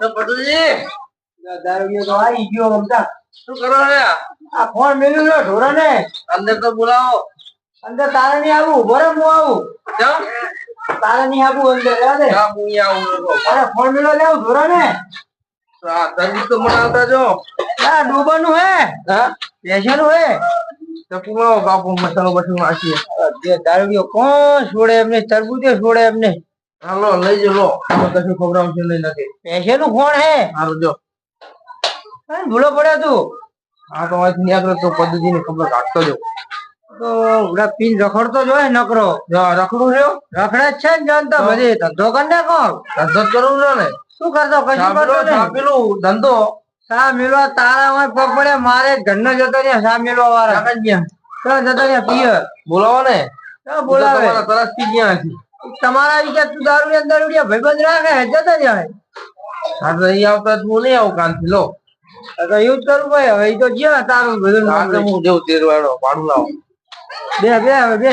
તો પટુજી દારૂડિયો તો આવી ગયો મમતા. શું કરો રે? આ ફોન મેલ્યું છે ઢોરા ને અંદર તો બોલાવો. અંદર તારે નહીં આવું, બરે હું આવું. કેમ? તારે નહીં આવું અંદર દે. ક્યાં હું આવું? અરે ફોન મેળવા લેવું ઢોરા ને. તરબૂચ તો બનાવતા જો. આ ડૂબાનું હે, હા પેશાનું હે. તો પુલાવ બાપુ મસાલો પછી નાખીએ. જે દારૂડિયો કોણ છોડે એમને, તરબૂચે છોડે એમને. હાલો લઈ જો લો. અમે કશું ખબર છે લઈ નથી. પેશાનું કોણ હે? હાલો જો. ભૂલો પડ્યો તું. હા તો અહીંથી નીકળે તો પદ્ધતિ ની ખબર કાઢતો જો. તો ઉડા પીન રખડતો જ હોય નકરો. રખડું રહ્યો રખડે જ છે ને જાણતો બધી ધંધો કરી નાખો. ધંધો જ કરવું છે ને. શું કરતો કશું કરતો નહીં. છાપેલું ધંધો સા મેળવા તારા માં પગ પડે મારે ઘરનો જતો રહ્યા સા મેળવા વાળા જતો રહ્યા પિયર બોલાવો ને. બોલાવે તરસ થી ગયા નથી. તમારા વિચાર તું દારૂ દારૂડિયા ભાઈબંધ રાખે જતો રહ્યા. હા તો અહીં આવતા હું નહીં આવું કાનથી લો. તો એવું જ કરવું ભાઈ. હવે એ તો જ્યાં તારું બધું હું જેવું તેડવાડો પાડું લાવો. બે બે હવે બે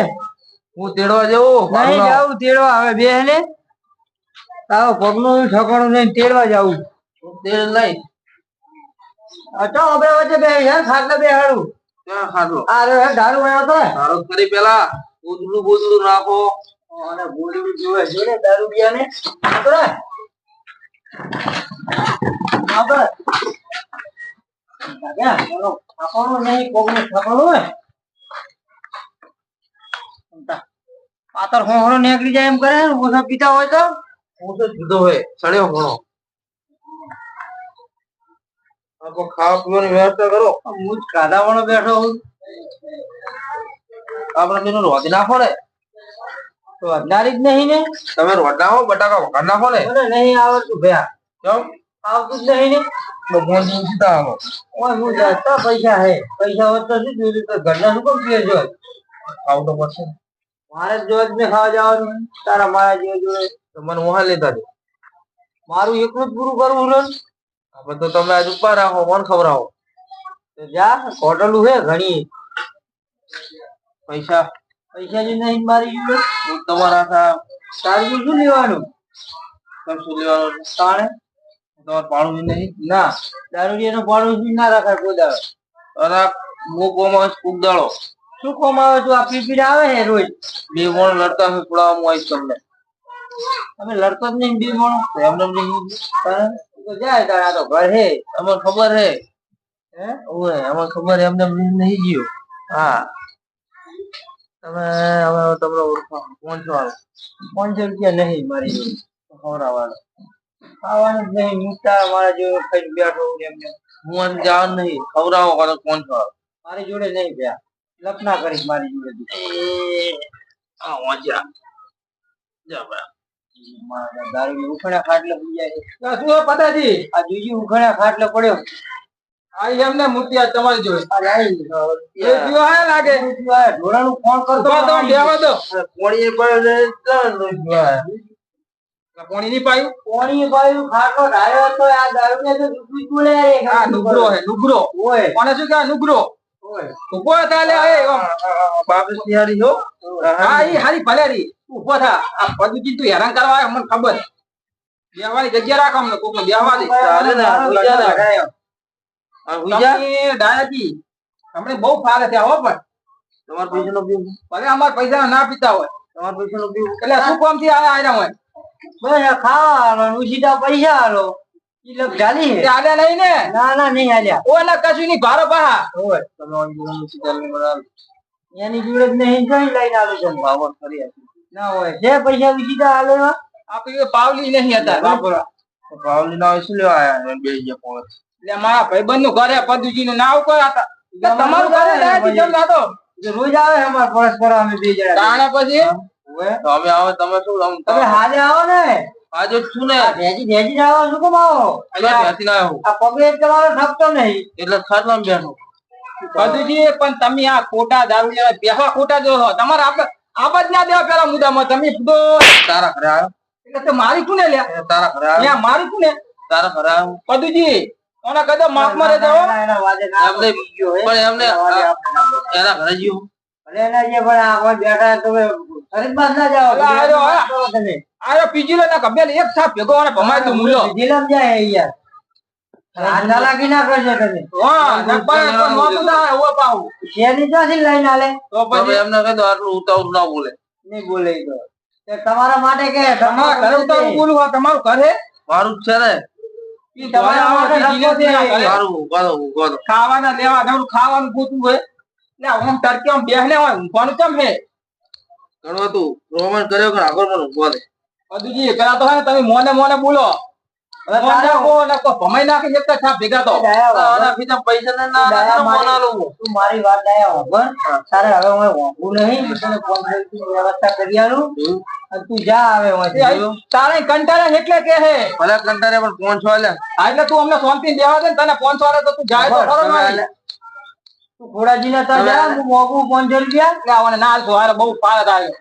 હું તેડવા જવું નહીં જાવું તેડવા હવે બે ને તારો પગનું ઠકાણું નહીં તેડવા જવું. તેડ લઈ અચો હવે વચ્ચે બે યાર ખાટલે બે હાડું ક્યાં ખાધો? આ રે દારૂ આવ્યો તો તારો કરી પેલા ઉદલું બોદલું નાખો અને બોલી જોવે જોડે દારૂ પિયા ને આપણે આપણે દાદા ચલો ઠકાણું નહીં પગનું ઠકાણું હોય પાતર હોહરો નીકળી જાય એમ કરે ઓછા પીતા હોય તો હું તો જુદો હોય સડ્યો ઘણો. આપો ખાવા પીવાની વ્યવસ્થા કરો. હું જ ખાધા વાળો બેઠો હું આપણે બેનું રોધી નાખો ને. તો અડનારી જ નહીં ને તમે રોડ નાખો બટાકા વઘાર નાખો ને. મને નહીં આવડતું ભયા કેમ? આવતું જ નહીં ને તો ફોન થી સીધા આવો. ઓય હું જાતા પૈસા હે પૈસા હોત તો શું જોયું તો ઘરના શું કેમ પીએ જો ખાવું તો પડશે. મારે જ જોત ને ખાવા જવાનું તારા મારા જેવો જોડે તો મને વહાં લેતા જો. મારું એકલું જ પૂરું કરવું રે હવે તો તમે આજ ઉપર રાખો કોણ ખવડાવો. તો જા હોટલું હે ઘણી પૈસા પૈસા જ નહીં મારી જોડે હું તમારા હતા. તારું શું લેવાનું તમે શું લેવાનું? તાણે તમારે પાણું બી નહીં. ના દારૂડિયાનું પાડું શું ના રાખાય કોઈ દાડો. અરે હું કોમાં ઉગદાળો શું કોમ આવે તું આ પીપીડ આવે હે રોજ બે મોણ લડતા હોય પડાવવામાં આવીશ તમને. તમે લડતો જ નહીં બે માણસ એમને નહીં તો જાય તારે આ તો ઘર હે અમને ખબર હે. હે ઓય અમને ખબર હે એમને નહીં ગયો. હા તમે હવે તમને ઓળખો કોણ છો? 500 રૂપિયા નહીં મારી જોડે ખવડાવવાનો ખાવાનું જ નહીં મુકતા મારા જેવો ખાઈ બેઠો હું એમને હું આને જવાનું નહીં ખવડાવો કરો કોણ છો? મારી જોડે નહીં ભયા લપના કરીશ મારી જોડે આ વાંચ્યા જા બા. દારૂ ઉખણ્યા ખાટલે પડી જાય શું પતાજી આ બીજી ઉખણ્યા ખાટલે પડ્યો આઈ એમને મૂર્તિયા તમારી જોડે એ જીવો હે લાગે ઢોરાનું ફોન કરતો તો બેવા દો કોણીએ પર કોણી ની પાયું કોણી ભાઈ ખાટલો ઢાળ્યો હતો આ દારૂ ને તો દુખી બોલે આ નુગરો હે નુગરો ઓય કોને શું કે નુગરો ઓય ઉભો થા લે એ બાપસ નિહારી છો. હા ઈ હારી ભલે રી ઉભો થા આ પદુજી તું હેરાન કરવા આવે મને ખબર બેવાની જગ્યા રાખ અમને કોક ને બેવા દે ચાલે ને હુજા ના આ હુજા તમે ડાયાજી હમણે બહુ ફાલે થયા હો પણ તમાર પૈસા નો પીવું. ભલે અમાર પૈસા ના પીતા હોય તમાર પૈસા નો પીવું. એટલે શું કામ થી આયા હોય બસ ખાવાનો ઉસીટા પૈસા આલો ઈ લગ જાલી એ આલ્યા નહીં ને ના ના નહીં આલ્યા ઓલા કશું ની ભારો પાહા ઓય તમે ઓન સીધા ની બનાવ એની જોડે જ નહીં જોઈ લઈને આવે છે બાવન કરી આપી. ના હોય જે પૈસા ઉસીટા આલેવા આપી પાવલી નહીં હતા બાપરા પાવલી ના હોય શું લેવા આયા બે ગયા કોણ એટલે મારા ભાઈબંધ નું ઘરે પદુજી નું નાવ કોઈ હતા તમારું ઘરે ડાયાજી કેમ નાતો રોજ આવે અમાર પરસ્પર અમે બે જણા તાણે પછી ઓય તો અમે આવે તમે શું તમે હાજે આવો ને આજે જ છું ને ભેજી આવો શું કેમ આવો એટલે ત્યાંથી ના આવું આ પગે તમારો ઠપતો નહીં એટલે ખાટલામાં બેઠો. પદુજી પણ તમે આ ખોટા દારૂ લેવા બેહવા ખોટા જો છો તમારે આપણે આબાદ ના દેવા પેલા મુદ્દામાં તમે તો તારા ઘરે આવ્યો. એટલે તો મારી કોને લ્યા તારા ઘરે આવ્યો. ત્યાં મારી કોને તારા ઘરે આવ્યો. પદુજી ઓના કદા માફ મારે જાઓ એના વાજે ના એમને પણ એમને એના ઘરે જીવ ભલે ના જે પણ આ બેઠા તમે ખરીદમાં ના જાઓ અલા, આયો, આયો. કરો તમે આયો પીજી લે ના કબેલ એક સાપ ભેગો અને ભમાય તું મૂલો જીલમ જાય યાર આંધા લાગી ના કરજો તમે હા નકબાર પણ નોતું ના ઓવો પાઉ શેરી ક્યાંથી લઈને આલે તો તમે પછી એમને કહી દો આટલું ઉતાવળ ના બોલે. નહીં બોલે ઈ તો તે તમારા માટે કે તમારા ઘરે તો હું બોલું હા તમારું ઘર હે મારું જ છે ને. ઈ તમારા માટે જીલે છે ના ઘરે. મારું ઉભા દો. ખાવાના લેવા જવાનું ખાવાનું પૂછવું હોય એટલે આમ તડકે આમ બેહને હોય ઊંઘવાનું કેમ હે ઘણું હતું રોમન કર્યો કે આગળ મને ઉભા દે. બધુજી પેલા તો હે ને તમે મોને મોને બોલો હવે મોન તારા નાખો નકો ભમાઈ નાખી એક જ છાપ ભેગા તો આના બીજા પૈસા ને ના ડાયા ફોન આલું. તું મારી વાત ડાયા હોભર તારે હવે હું હોભું નહીં હું તને કોન્ટ્રાક્ટની વ્યવસ્થા કરી આલું અને તું જા આવે હું તારે કંટાળે એટલે કે હે ભલે કંટારે પણ ફોન છો લે. હા, એટલે તું અમને શાંતિ દેવા દે ને તને ફોન વાળે તો તું જાય તો ખરો તમે ને હાલે. તું ખોડાજી ને તો જા હું મોગું 500 રૂપિયા એટલે આવને ના હાલતો હારે બહુ પાર થાય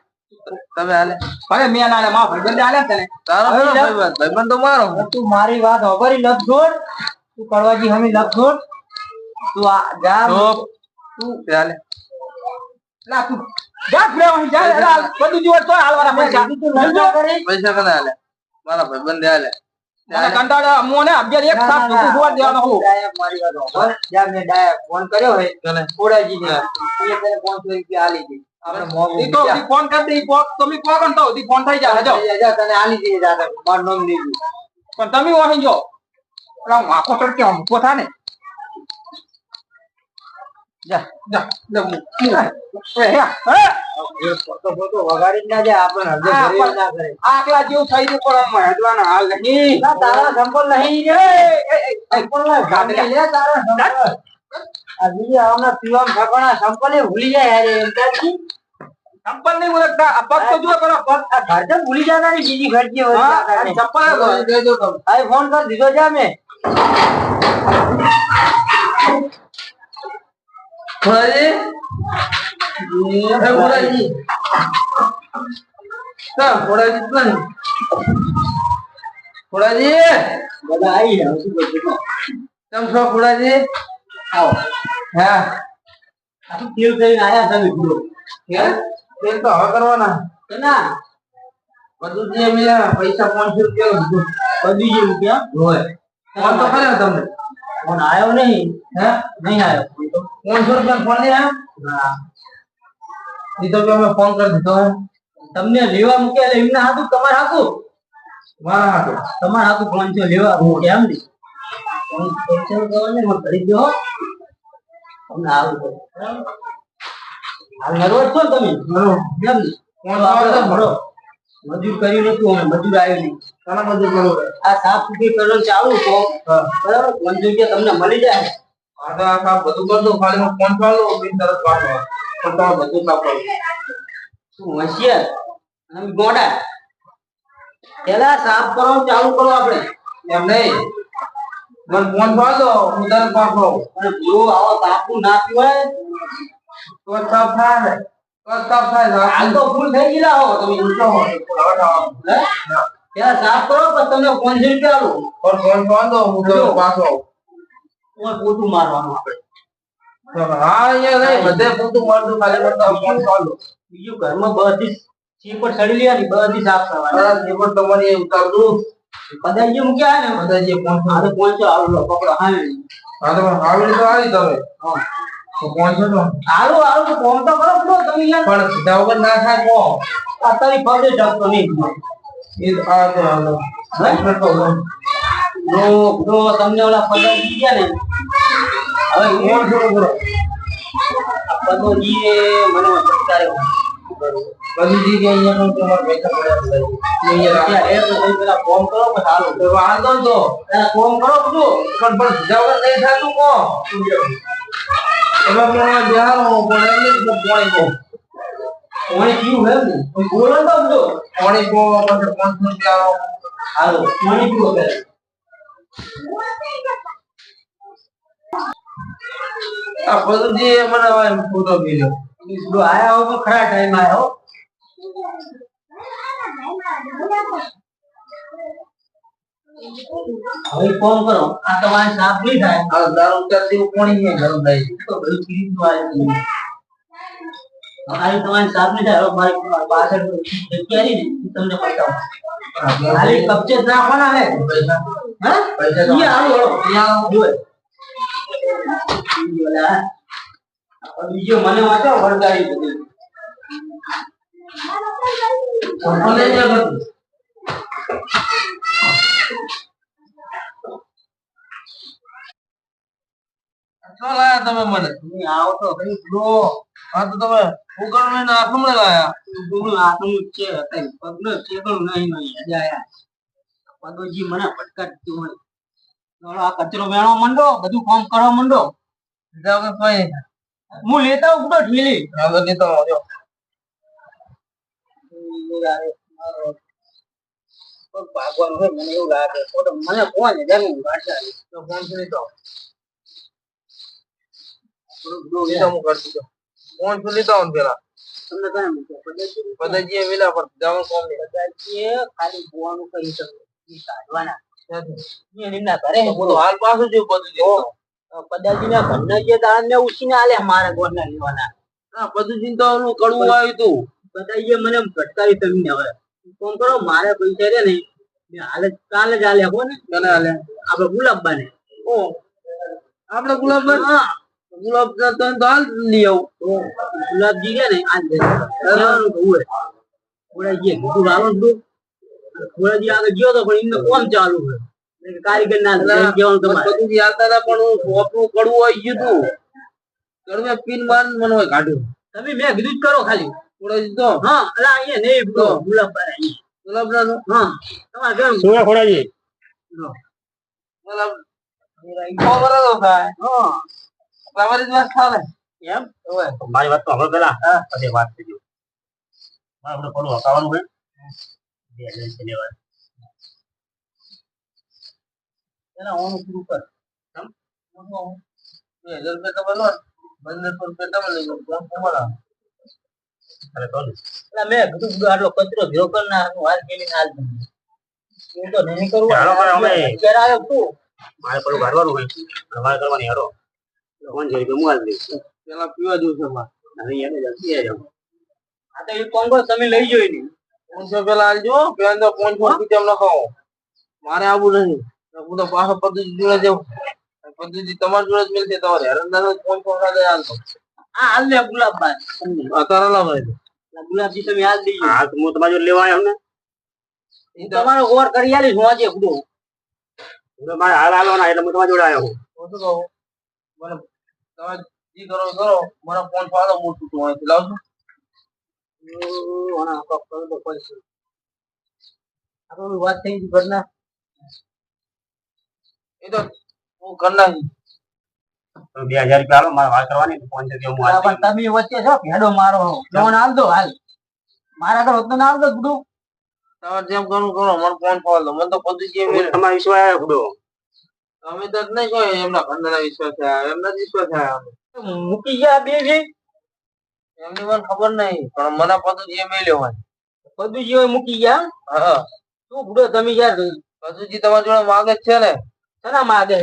તમે હાલે. ભલે મેં ના લે માં ભાઈબંધ આલે તને તારો હવે કયો ભાઈબંધ તો મારો. હવે તું મારી વાત હોભરી લપ છોડ તું કડવાજી હમી લપ છોડ તું આ જા તું હાલે. ના તું જા ફરે વહી જા અરે હાલ, બધું જીવત તો હાલવાના પૈસા તું લડતા કરી પૈસા કને હાલે. મારા ભાઈબંધ હાલે. મને કંટાળે મોને અગિયાર એક સાપ ભેગું જોવા દેવાનો હું ડાયરેક્ટ મારી વાત હોભર જા મેં ડાયરેક્ટ ફોન કર્યો હે કને ખોડાજી ને એ તને 500 રૂપિયા આલી દે આપણે મોગું ઈ તો ઈ ફોન કરી દે ઈ ફોન તમે કોણ તો ઈ ફોન થઈ જાય જો જા તને આલી દે જા માર નામ લીધું પણ તમે વહી જો પેલા આખો તડકે આમ ઉભો થા ને જા જા લે હે ફોટો વગાડી જ ના જાય આપણે હજે હા, ભરેલું ના કરે આકલા જેવું થઈ ગયું પણ આમ હેડવાના હાલ નહીં ના તારા સંપલ નહીં રે સંપલ ના ગાડી લે તારા સંપલ આ બીજા આવના પીવામ ઠકાણા સંપલ એ ભૂલી જાય યાર એમ તાજી ચપ્પલ નહીં બોલતા આ પગ તો જો કરો પગ આ ઘર તો ભૂલી જતા ની બીજી ઘર જે હોય હા, ત્યાં કારણે. ચપ્પલ દઈ દો તમે. આ ફોન કર દીધો જા મેં ખોરાજી. એ ખોરાજી. કા ખોરાજી જ નહીં. ખોરાજી. બધા આવી રહ્યા શું કરશું કેમ છો ખોરાજી? આવો હા. આ શું તેલ કરીને આયા તમે પૂરો હે? તેલ તો હવે કરવાના. ના બધું જે મેં પૈસા 500 રૂપિયા લીધું. બધી જે રૂપિયા હોય. ફોન તો કર્યો તમને. ફોન આવ્યો નહીં હે? નહીં આવ્યો 500 રૂપિયા ફોન નહીં આવ્યો? હા એ તો કે અમે ફોન કરી દીધો હે. તમને લેવા મૂકે એટલે એમને હાથું તમારે હાથું મારા હાથે. તમારે હાથું 500 લેવા મૂકે એમ નહીં પૈસા ગવર્મેન્ટ માં કરી દો તમને આવું છે હાલ નર્વસ છો ને તમે બરોબર. કેમ નહીં? ફોન તો આપણે આવ્યો ભરો મજૂર કર્યું નતું અમે મજૂર આવ્યો નહીં ઘણા બધું કરવું પડે. આ સાફ સુથરી કરવાનું ચાલુ તો બરાબર 500 રૂપિયા તમને મળી જાય આ તો આ કામ બધું કરતો ખાલી હું ફોન ચાલુ બિન તરત પાડો. પણ તમે બધું કામ કરો. શું હોશિયાર અને ગોડા પેલા સાફ કરવાનું ચાલુ કરો આપણે એમ નહીં. મને ફોન પાડો હું તરત પાડો. અને પૂરો આવો તાપુ ના પીવાય તો જ સાફ થાય ને. તો જ સાફ થાય. હાલ તો ફૂલ થઈ ગયેલા હો તમે ઊંચો હોય. હવે ખાવાનું. હે? પેલા સાફ કરો પછી તમને 500 રૂપિયા આલું પણ ફોન પાડો હું તરત પાછો આવું. તમારે પોતું મારવાનું આપણે હા અહીંયા નહીં બધે પૂરતું મળતું ખાલી મને ફોન પાડો. બીજું ઘરમાં બધી ચીપડ સડી લેવાની બધી સાફ કરવાની તારા જીવન તમારી એ ઉતારતું. કદાચ જે મૂક્યા ને બધા જે ફોન આ તો 500 આલું લો પકડો હા હા તો આવી તો આવી તમે. હા તો ફોન છે તો આલું આલું તો ફોન તો કરો બરો તમે યાર પણ સીધા વગર ના થાય કો. આ તારી પગે ટકતો નહીં એ આ તો હાલો. હે? તો બ્રો તમને ઓલા પગાર દી ગયા ને હવે ફોન શરૂ કરો. આ પદોજી મને સરકારે બધી જગ્યાએ અહીંયા પણ તમારે પૈસા પડ્યા છે. અહીંયા ત્યાં એ તો તમે પેલા ફોન કરો પછી હાલો તો વાંધો ને તો. પેલા ફોન કરો બધું પણ સીધા વગર નહીં થતું કો. તમે પણ બિહારો પણ એમને જ પાણી કો. પાણી પીવું એમ ને કોઈ બોલો તો બધું પાણી કો પછી 500 રૂપિયા આલો. હાલો પાણી પીવો પેલા આ બધું જે મને હવે ફોટો મળ્યો. બ્રો આયા હો તો ખરા ટાઈમ આયો હવે ફોન કરો આ તમારે સાફ નહીં થાય આ દારૂ ચાલતી પાણી ને ગરમ થાય. તો બધું પીવું આવે મારી તમારી સામે છે હવે મારી પાછળ જગ્યા રહી ને તમને બતાવું ખાલી કબજે જ રાખવાના હે પૈસા હા પૈસા ઈ આવો જોય બીજો મને વાંચો વળગાડી બધી લઈ જાવ શું લાયા તમે મને તમે આવો તો કઈ બ્રો હા તો તમે ઉકળને આખમણે લાયા ગુરુ આતમ છે કઈ પગનો ચેકણું નહીં નહીં અજાયા પગોજી મને ફટકાર દીધું હોય આ કચરો વેણો મંડો બધું કામ કરવા મંડો જાવ કે કોઈ હું લેતા હું તો ઠીલી હવે લેતો આવજો ભાગવાનું હોય મને એવું લાગે તો મને કોણ જરૂર ભાષા તો ફોન કરી દો હું હું કરતી તો ફોન કરી દો પેલા તમને કયા મૂકો પદાજી વેલા પર જવાનું કોમ નહીં કદાચીએ ખાલી બોવાનું કહી શકો ઈ કાઢવાના એમના ઘરે હું તો હાલ પાછું જ બધું પદાજી ના ઘરના જે દાન ને ઉછીને આલે મારા ગોળના લેવાના ના બધું તો ઓલું કડવું આવ્યું તું પદાજીએ મને ફટકારી તમને હવે ફોન કરો મારે પૈસા રે ને હાલ કાલે જ આલે હો ને કને હાલે આપણે ગુલાબબા ને ઓ આપણે ગુલાબ ગુલાબ તો હાલ લઈ આવું તો ગુલાબજી ગયા ને આજ ગોળાજી કીધું લાવો તું ગોળાજી આગળ ગયો તો પણ એમને કોમ ચાલુ છે કારીગર ના જવાનું તમારે બધું યાદ હતા પણ આપણું કડવું આવી ગયું તું કડવે પીન માર મને હોય કાઢ્યું તમે મેં કીધું જ કરો ખાલી થોડા તો હા અલા અહીંયા નહીં ગુલાબબા ગુલાબ ના હા તમારે કેમ સુરા ખોડાજી ગુલાબ ખબર તો થાય હા તમારી જ વાત ચાલે એમ મારી વાત તો હવે પેલા પછી વાત થઈ ગયું આપણે થોડું હકાવાનું હોય 2000 ધન્યવાદ એના ઓન શરૂ કર 2000 રૂપિયા તમે લો 1500 રૂપિયા તમે લઈ જાઓ તમારા અરે તો એટલે મેં કીધું આટલો કચરો ભેગો કરના હાલ કેલી હાલ હું તો નહીં કરું હાલો ભાઈ અમે અત્યારે આવ્યો તું મારે થોડું કાઢવાનું હોય તમારે કરવાની હારો કોણ છે કે મુઆલ દે પેલા પીવા દઉં છે માં નહીં એને જલ્દી આવી જાવ આ તો એ કોંગો તમે લઈ જોઈ ની 500 પેલા આલજો પેલા તો 500 રૂપિયા ન ખાઓ મારે આવું નહીં હું તો પાછો પદ્ધતિ જોડે જાઉં પદ્ધતિ તમારી જોડે જ મળશે તમારે હેરાન ના 500 ના દે આલતો આ હાલ લે ગુલાબબા તમને અત્યારે લાવ ગુલાબજી તમે હાલ દઈ હા તો હું તમારી જોડે લેવા આવ્યો ને તમારો ઓવર કરી આલીશ હું આજે બધું હું તો મારે હાલ હાલવાના એટલે હું તમારી જોડે આવ્યો હું શું કહું મને તમે જી કરો એ કરો મને ફોન ફાળો હું છૂટું અહીંથી લાવજો વાત થઈ ગઈ ઘરના એ તો હું કર નાખી 2000 રૂપિયા હાલો મારે વાત કરવાની 500 રૂપિયા હું તમે વચ્ચે છો ભેડો મારો લોન હાલ દો હાલ મારા ઘર હોત ના હાલ દો બધું તમારે જેમ કરવું કરો મને ફોન ફાળો મને તો પદ્ધતિ તમારા વિશ્વાસ આવ્યો બધો અમે તો નહીં કોઈ એમના ઘરના વિશ્વાસ થયા એમના જ વિશ્વાસ થયા મૂકી ગયા બે બે એમની મને ખબર નહીં પણ મને પદ્ધતિ એ મેલ્યો હોય બધું જે મૂકી ગયા હા શું બુડો તમે યાર પદ્ધતિ તમારી જોડે માગે જ છે ને સના માગે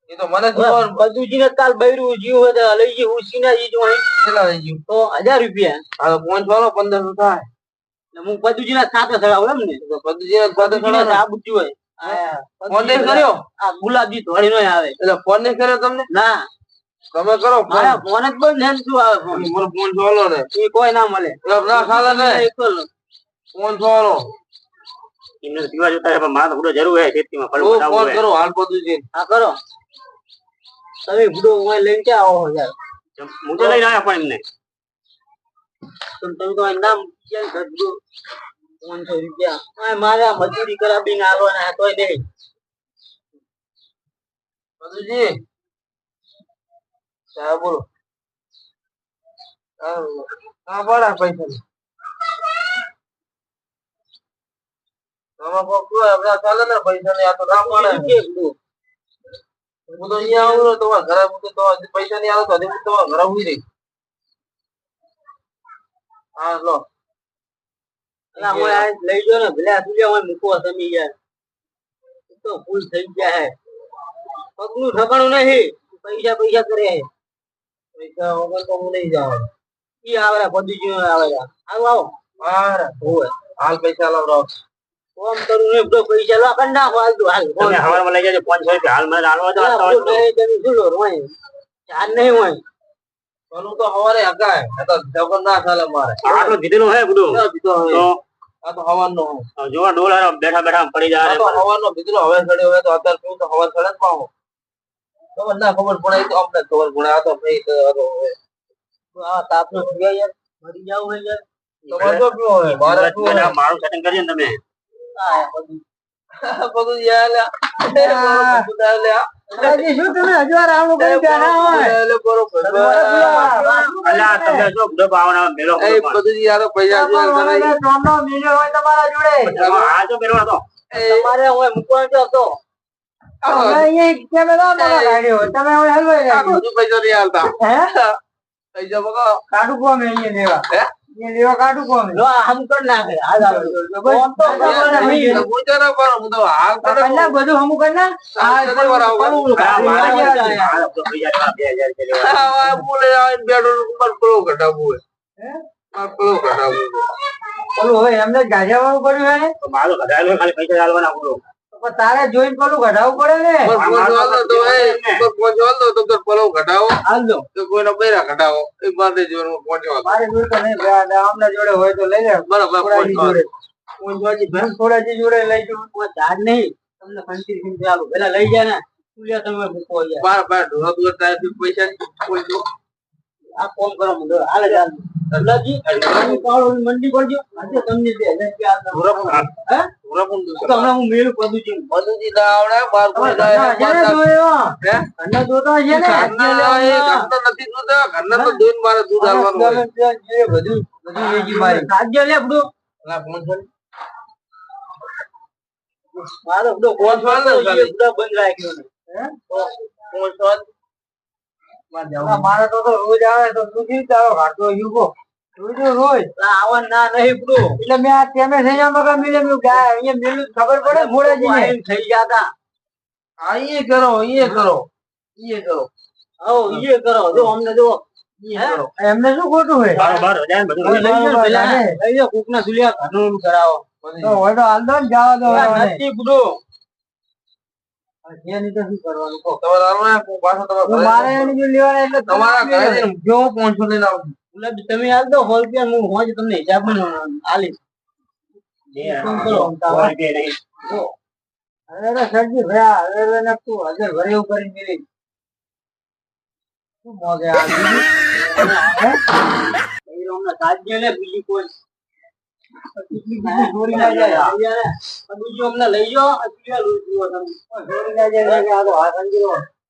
એ તો મને ખબર બધું ને કાલ બૈરું જીવ હતા લઈ ગયું ઉસીના જી જો કેટલા લઈ ગયું તો 1000 રૂપિયા હા તો ફોન ફાળો 1500 થાય હું બધું ના સાથે થડાવ એમ ને પદ્ધતિ આ બુટ્યું હોય ફોન નહીં કર્યો આ ગુલાબજી ધોળી નો આવે એટલે ફોન નહીં કર્યો તમને ના તમે કરો મારા ફોન જ બંધ ને શું આવે ફોન મને ફોન ફાળો ને એ કોઈ ના મળે ના ખાલે ને ફોન ફાળો એમને પીવા જોતા પણ મારે થોડો જરૂર હે ખેતીમાં ફળવું ફોન બતાવવું કરો હાલ પદ્ધતિ હા કરો તમે બુડો હોય લઈને ક્યાં આવો યાર હું તો લઈને આવ્યા પણ એમને તમે તો નામ ક્યાં કરજો 500 રૂપિયા મારે મજૂરી કરાવીને આવવાના તોય નહીં પદ્ધતિ હા બોલો હા પડા પૈસા તમે કોઈ આપડા ચાલે ને પૈસા ને આ તો ના પડે હું તો અહીંયા આવું તમારા ઘરે હું તો પૈસા નહીં આવે તો હું તમારા ઘરે ઉઈ રહી હા લો લઈ જો ને ભલે શું મૂકો તમે યાર તો ભૂલ થઈ ગયા હે પગનું ઠકાણું નહીં પૈસા પૈસા કરે પૈસા વગર તો હું નહીં જાઉં ઈ આવે પદુજી આવે આવો આવો મારે ઓય હાલ પૈસા લાવરો ફોન કરું ને બધો પૈસા લો કર નાખો હાલ તું હાલ તમે હવારમાં લઈ જજો 500 રૂપિયા હાલ મને હાલવા દો તમે શું લો હોય ચાર નહીં હોય ચાલુ તો હવારે હગાય આ તો જગન્નાથ હાલે મારે આટલો કીધેલો હે બધું બીજો તો આ તો હવાનો જો ડોલર બેઠા બેઠા પડી આ જાય તો હવાનો બીજો હવે ચડ્યો હોય તો અત્યારે પીવું તો હવા ચડે જ પાહો ખબર ના ખબર પડે તો અમને ખબર પડે આ તો ભાઈ તો આ તાપનો સુયા યાર મરી જાવ હે યાર તમારે તો પીવો હોય મારે પીવો હોય. મારું સેટિંગ કરીએ ને તમે આ બધું બધું યાર લ્યા. બધું લ્યા. હજી શું તમે હજુ આ રાવણું કરી બેઠા હોય લે બરોબર. અલ્યા તમે જો બધો ભાવના મેલો એ બધું યાર પૈસા જોયા કરે. ટોનો મિલ્યો હોય તમારા જોડે આ જો મેલો હતો તમારે હું મૂકવાનો જો તો તમે અહીંયા કેમેરા માં ગાડ્યો તમે હવે હલવાઈ આ રાખ્યો બધું પૈસા નહીં હાલતા. હે પૈસા બગાડો. કાઢું કોમે અહીંયા લેવા હે? અહીંયા લેવા કાઢું કોમે લો આમ કર નાખે હાલ આવે ફોન તો તો પૂછો ના પણ હું તો હાલ કરે કન્ના બધું હમું કર ના હાલ કરે વરાવ. આ તો પૈસા 2000 કે લેવા આ બોલે આવીને બેઠો ઉપર પેલો ઘટાડવું હોય. આ પેલો ઘટાડવું હોય. પેલું હવે એમને ગાજ્યાવાનું પડ્યું હે તો મારો ઘટાડેલો ખાલી પૈસા હાલવાના બોલો પણ તારે જોઈને પેલું ઘટાડવું પડે ને ઉપર પહોંચવા દો તો એ ઉપર પહોંચવા દો તો પેલો ઘટાવો હાલ દો તો કોઈનો બૈરા ઘટાવો એ માટે જીવનમાં પહોંચવા દો. મારે જોડે તો નહીં આમના જોડે હોય તો લઈ લે બરાબર થોડાજી પહોંચવા જોડે દો. પહોંચવાજી ભેંસ થોડાજી જોડે લઈ જવું કોઈ ધાર નહીં તમને કંટીન થી ચાલુ પેલા લઈ જાય ને તુલિયા તમે મૂકો યાર બાર બાર ઢોળા દૂર ટાઈમ પૈસા કોઈ દો. આ કોમ કરો મુંડો હાલે ચાલ અલ્લાજી કાળો મંડી કરજો આજે તમને 2000 રૂપિયા આપતા હે ઢોળા પણ દો. તો હમણાં હું મેલું પદુજી બધું ના આવડે બાર કોઈ ના ઘરના આવડે. જોયો હે? ઘરના જોતો છે ને ઘરના એ ઘરના નથી જોતા. ઘરના તો દૂધ મારે દૂધ આલવાનું હોય. બધું બધું વેચી મારી રાજ્ય લે બધું ના પહોંચવા દો. મારો બધો ફોન ફોન ને ખાલી. બધા બંધ રાખ્યો ને હે પહોંચવા દો. મારે જવું. મારે તો રોજ આવે તો તું તારો ઘાટો યુગો રોજ આવવા ના નહીં પડું એટલે મેં આ તેમે થઈ જા મગર મિલે મેં ગાય અહીંયા મેલું ખબર પડે મોડાજી ને થઈ ગયા તા આ ઈ કરો ઈ કરો ઈ કરો હો ઈએ કરો જો અમને જો ઈ કરો. એમને શું ખોટું હોય બરાબર જાય ને બધું લઈ જાઓ પેલા લઈ જાઓ કોકના સુલિયા ઘરનું કરાવો તો હોય તો હાલ દો ને જવા દો નથી પડો એની તો શું કરવાનું કહો તમારે આવવાના હું પાછો તમારા મારે ઘરે એની જો લેવાના એટલે તમારા ઘરે જઈને જો હું પહોંચો લઈને આવું. ગુલાબ તમે હાલ દો 100 રૂપિયા હું હોજ તમને હિસાબ આલીશ ફોન કરો 100 રૂપિયા નહીં અરે સરજી ભયા અરે ને તું હાજર ઘરે એવું કરીને મિલી શું મોગે આ હે હમણાં સાજ્ય ને બીજી કોઈ ચોરી ના જાય બીજું અમને લઈ જાઓ ચોરી ના જાય આ તો હાથ અંગીરો